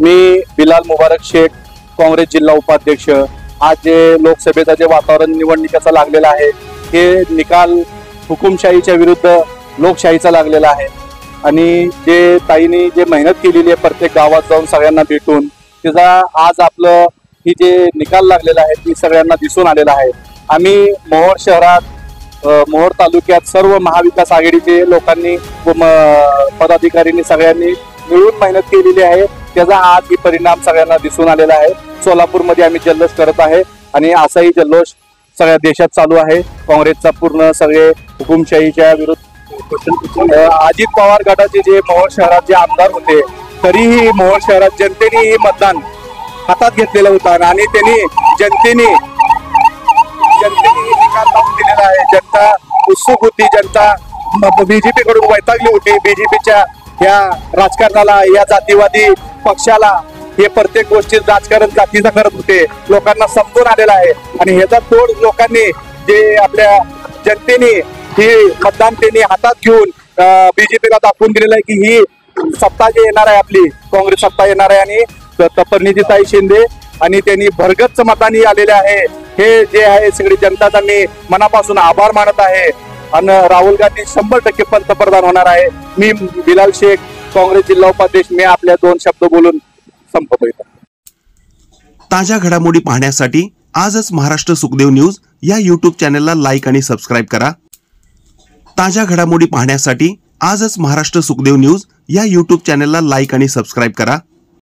मी बिलाल मुबारक शेख, काँग्रेस जिल्हा उपाध्यक्ष। आज जे लोकसभेचं जे वातावरण निवडणुकीचं लागलेलं आहे हे निकाल हुकुमशाहीच्या विरुद्ध लोकशाहीचा लागलेला आहे आणि जे ताईंनी जे मेहनत केलेली आहे प्रत्येक गावात जाऊन सगळ्यांना भेटून त्याचा आज आपलं ही जे निकाल लागलेला आहे ती सगळ्यांना दिसून आलेला आहे। आम्ही मोहोळ शहरात मोहोळ तालुक्यात सर्व महाविकास आघाडीचे लोकांनी व पदाधिकाऱ्यांनी सगळ्यांनी मिळून मेहनत केलेली आहे, त्याचा आज ही परिणाम सगळ्यांना दिसून आलेला आहे। सोलापूरमध्ये आम्ही जल्लोष करत आहे आणि असाही जल्लोष सगळ्या देशात चालू आहे। काँग्रेसचा पूर्ण सगळे हुकुमशाहीच्या विरुद्ध अजित पवार गटाचे जे मोहोळ शहरात जे आमदार होते तरीही मोहोळ शहरात जनतेने हे मतदान हातात घेतलेलं होतं आणि त्यांनी जनतेने निकाल लावून दिलेला आहे। जनता उत्सुक होती, जनता बीजेपी कडून वैतागली होती। बीजेपीच्या या राजकारणाला, या जातीवादी पक्षाला हे प्रत्येक गोष्टीत राजकारण जातीचं करत होते, लोकांना समजून आलेला आहे आणि ह्याचा तोड लोकांनी जे आपल्या जनतेने ही मतदान त्यांनी हातात घेऊन बीजेपीला दाखवून दिलेलं आहे की ही सत्ता जी येणार आहे आपली काँग्रेस सत्ता येणार आहे आणि परिणितीताई शिंदे आणि त्यांनी भरगच्च मतांनी आलेले आहे। हे जे आहे सगळी जनताचा मी मनापासून आभार मानत आहे आणि राहुल गांधी 100% पंतप्रधान होणार आहे। मी बिलाल शेख, काँग्रेस जिल्हा उपाध्यक्ष, मी आपल्या 2 शब्द बोलून संपतो। ताज्या घडामोडी पाहण्यासाठी आजच महाराष्ट्र सुखदेव न्यूज या यूट्यूब चॅनलला लाईक आणि सबस्क्राईब करा। ताज्या घडामोडी पाहण्यासाठी आजच महाराष्ट्र सुखदेव न्यूज या यूट्यूब चॅनलला लाईक आणि सबस्क्राईब करा।